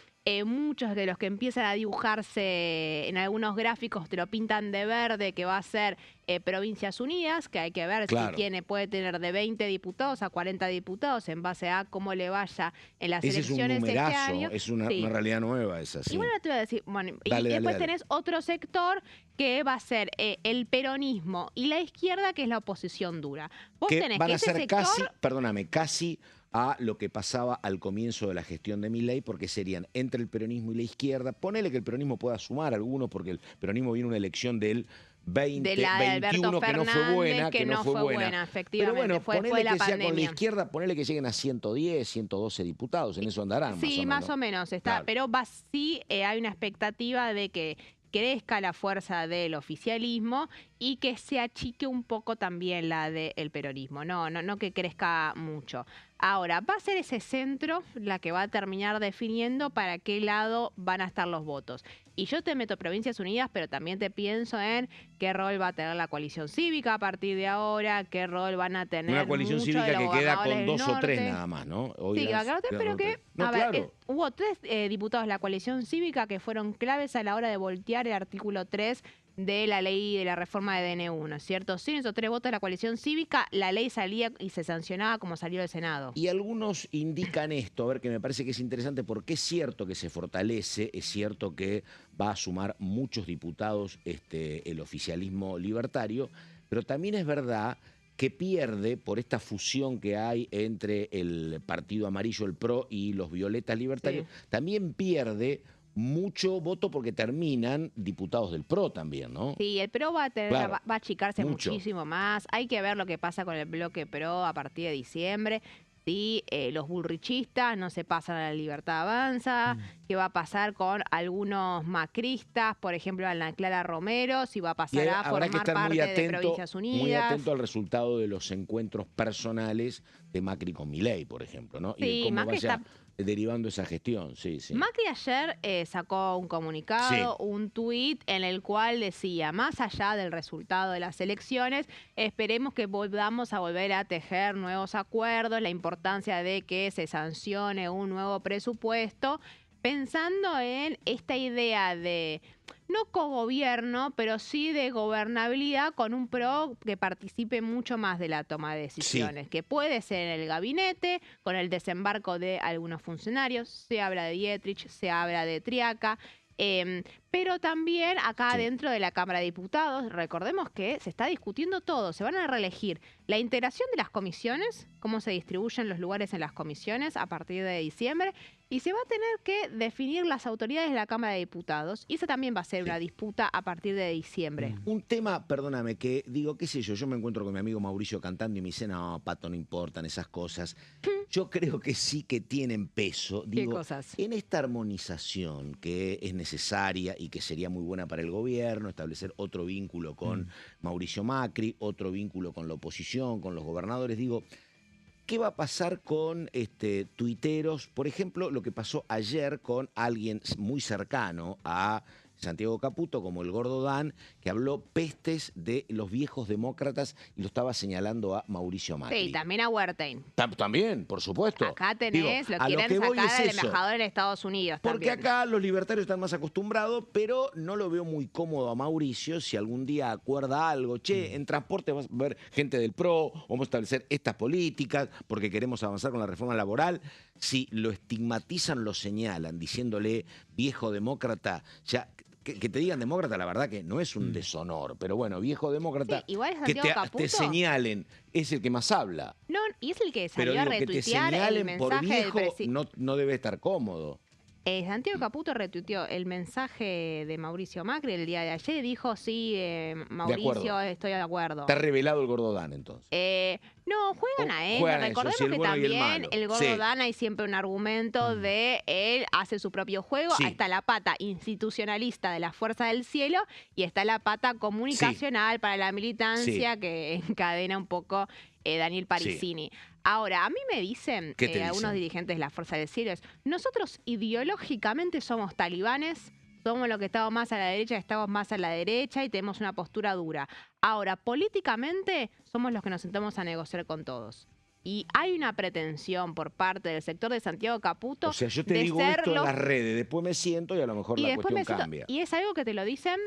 muchos de los que empiezan a dibujarse en algunos gráficos te lo pintan de verde, que va a ser Provincias Unidas, que hay que ver si puede tener de 20 diputados a 40 diputados en base a cómo le vaya en las elecciones este año. Es una realidad nueva esa, sí. Y bueno, te voy a decir, bueno, y después tenés otro sector que va a ser el peronismo y la izquierda, que es la oposición dura. Vos tenés van que a ser sector... casi a lo que pasaba al comienzo de la gestión de Milei, porque serían entre el peronismo y la izquierda. Ponele que el peronismo pueda sumar algunos, porque el peronismo viene una elección del 2021 que no fue buena, efectivamente. Pero bueno, ponele la que sea pandemia. con la izquierda, ponele que lleguen a 110, 112 diputados, en eso andarán. Sí, más o menos está, claro. Pero hay una expectativa de que crezca la fuerza del oficialismo y que se achique un poco también la del peronismo, no que crezca mucho. Ahora, va a ser ese centro la que va a terminar definiendo para qué lado van a estar los votos. Y yo te meto Provincias Unidas, pero también te pienso en qué rol va a tener la coalición cívica a partir de ahora, qué rol van a tener. Una coalición cívica que queda con 2 o 3 nada más, ¿no? Sí, pero que, a ver, hubo 3 diputados de la coalición cívica que fueron claves a la hora de voltear el artículo 3 de la ley de la reforma de DN1, ¿cierto? Sin esos 3 votos de la coalición cívica, la ley salía y se sancionaba como salió del Senado. Y algunos indican esto, a ver, que me parece que es interesante, porque es cierto que se fortalece, es cierto que va a sumar muchos diputados el oficialismo libertario, pero también es verdad que pierde por esta fusión que hay entre el Partido Amarillo, el PRO, y los Violetas Libertarios, también pierde mucho voto porque terminan diputados del PRO también, ¿no? Sí, el PRO va a achicarse muchísimo más. Hay que ver lo que pasa con el bloque PRO a partir de diciembre. Sí, los bullrichistas no se pasan a La Libertad Avanza. ¿Qué va a pasar con algunos macristas? Por ejemplo, Ana Clara Romero, si va a pasar a formar parte de Provincias Unidas. Muy atento al resultado de los encuentros personales de Macri con Milei, por ejemplo, ¿no? Sí, y de cómo Macri vaya derivando esa gestión, sí. Macri ayer sacó un comunicado, un tuit en el cual decía, más allá del resultado de las elecciones, esperemos que volvamos a volver a tejer nuevos acuerdos, la importancia de que se sancione un nuevo presupuesto, pensando en esta idea de no cogobierno, pero sí de gobernabilidad con un PRO que participe mucho más de la toma de decisiones, que puede ser en el gabinete, con el desembarco de algunos funcionarios, se habla de Dietrich, se habla de Triaca, pero también acá dentro de la Cámara de Diputados, recordemos que se está discutiendo todo, se van a reelegir la integración de las comisiones, cómo se distribuyen los lugares en las comisiones a partir de diciembre, y se va a tener que definir las autoridades de la Cámara de Diputados, y esa también va a ser una disputa a partir de diciembre. Un tema, perdóname, que digo, qué sé yo me encuentro con mi amigo Mauricio cantando y me dice, no, Pato, no importan esas cosas. Yo creo que sí que tienen peso. Digo, ¿qué cosas? En esta armonización que es necesaria y que sería muy buena para el gobierno, establecer otro vínculo con Mauricio Macri, otro vínculo con la oposición, con los gobernadores, digo, ¿qué va a pasar con tuiteros? Por ejemplo, lo que pasó ayer con alguien muy cercano a Santiago Caputo, como el Gordo Dan, que habló pestes de los viejos demócratas y lo estaba señalando a Mauricio Macri. Sí, también a Huertain. También, por supuesto. Acá tenés, lo quieren sacar al embajador en Estados Unidos. Porque acá los libertarios están más acostumbrados, pero no lo veo muy cómodo a Mauricio si algún día acuerda algo. Che, en transporte vas a ver gente del PRO, vamos a establecer estas políticas porque queremos avanzar con la reforma laboral. Si lo estigmatizan, lo señalan, diciéndole viejo demócrata, ya... Que te digan demócrata, la verdad que no es un deshonor, pero bueno, viejo demócrata, que te señalen, es el que más habla. No, y es el que salió a retuitear que te señalen el mensaje por viejo del no debe estar cómodo. Santiago Caputo retuiteó el mensaje de Mauricio Macri el día de ayer y dijo, sí, Mauricio, estoy de acuerdo. Está revelado el gordo Dan, entonces. No, juegan a él. Recordemos que también el gordo Dan hay siempre un argumento de él hace su propio juego. Ahí está la pata institucionalista de la Fuerza del Cielo y está la pata comunicacional para la militancia que encadena un poco Daniel Parisini. Ahora, a mí me dicen algunos dirigentes de la Fuerza del Cielo, nosotros ideológicamente somos talibanes, somos los que estamos más a la derecha, estamos más a la derecha y tenemos una postura dura. Ahora, políticamente somos los que nos sentamos a negociar con todos. Y hay una pretensión por parte del sector de Santiago Caputo. O sea, yo te digo esto en las redes, después me siento y a lo mejor la cuestión cambia. Y es algo que te lo dicen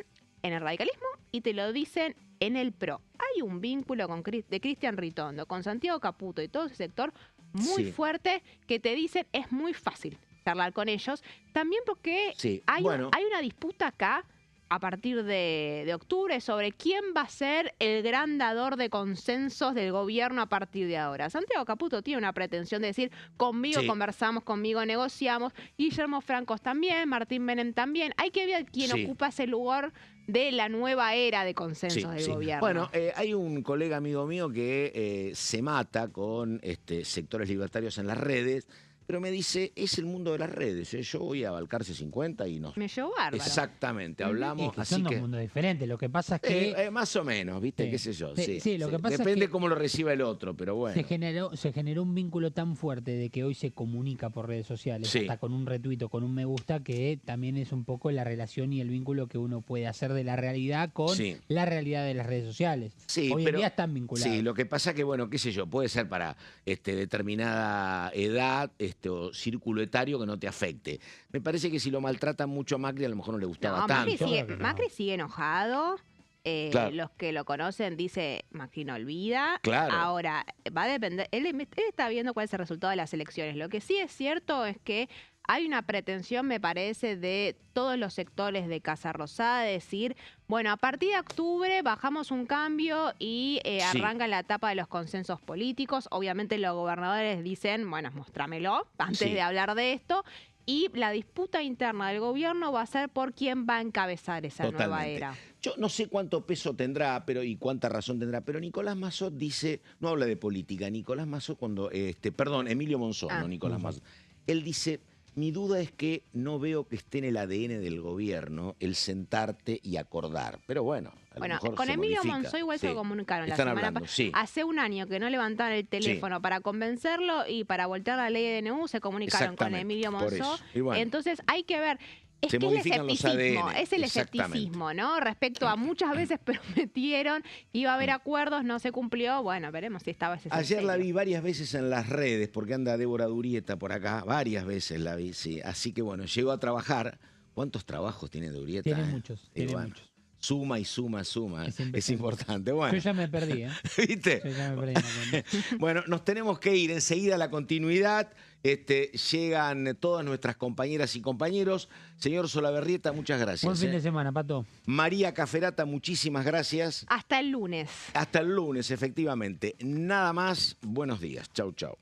en el radicalismo y te lo dicen en el PRO. Hay un vínculo de Cristian Ritondo con Santiago Caputo y todo ese sector muy fuerte que te dicen es muy fácil charlar con ellos. También porque hay una disputa acá a partir de octubre sobre quién va a ser el gran dador de consensos del gobierno a partir de ahora. Santiago Caputo tiene una pretensión de decir, conmigo conversamos, conmigo negociamos, Guillermo Francos también, Martín Menem también. Hay que ver quién ocupa ese lugar de la nueva era de consensos del gobierno. Bueno, hay un colega amigo mío que se mata con sectores libertarios en las redes, pero me dice, es el mundo de las redes. Yo voy a Balcarce 50 y no. Me llevó bárbaro. Exactamente, hablamos. Y son dos mundos diferentes. Lo que pasa es que. Más o menos, ¿viste? ¿Qué sé yo? Sí, lo que pasa depende es que cómo lo reciba el otro, pero bueno. Se generó un vínculo tan fuerte de que hoy se comunica por redes sociales, hasta con un retweet o con un me gusta, que también es un poco la relación y el vínculo que uno puede hacer de la realidad con la realidad de las redes sociales. Hoy en día están vinculados. Sí, lo que pasa que, bueno, qué sé yo, puede ser para determinada edad, o círculo etario que no te afecte. Me parece que si lo maltratan mucho a Macri, a lo mejor no le gustaba tanto. Macri sigue enojado. Los que lo conocen dice Macri no olvida. Claro. Ahora, va a depender. Él está viendo cuál es el resultado de las elecciones. Lo que sí es cierto es que hay una pretensión, me parece, de todos los sectores de Casa Rosada de decir, bueno, a partir de octubre bajamos un cambio y arranca la etapa de los consensos políticos. Obviamente los gobernadores dicen, bueno, mostrámelo antes de hablar de esto. Y la disputa interna del gobierno va a ser por quién va a encabezar esa nueva era. Yo no sé cuánto peso tendrá y cuánta razón tendrá, pero Nicolás Mazzot dice, no habla de política, Nicolás Mazzot Emilio Monzón, no Nicolás Mazzot. Él dice, mi duda es que no veo que esté en el ADN del gobierno el sentarte y acordar. Pero bueno, a lo mejor con se Emilio modifica. Monzón igual se comunicaron la semana pasada. Hace un año que no levantaron el teléfono para convencerlo y para voltear la ley de DNU se comunicaron con Emilio Monzón. Entonces hay que ver. Es que el escepticismo, ¿no? Respecto a muchas veces prometieron, iba a haber acuerdos, no se cumplió. Bueno, veremos si esta vez es Ayer la vi varias veces en las redes, porque anda Débora Durieta por acá, varias veces la vi, Así que bueno, llegó a trabajar. ¿Cuántos trabajos tiene Durieta? Tiene muchos, muchos. Suma y suma. Es importante. Bueno. Yo ya me perdí, ¿Viste? Yo ya me perdí. Bueno, nos tenemos que ir enseguida a la continuidad. Llegan todas nuestras compañeras y compañeros. Señor Solaberrieta, muchas gracias. Buen fin de semana, Pato. María Caferata, muchísimas gracias. Hasta el lunes. Hasta el lunes, efectivamente. Nada más. Buenos días. Chau, chau.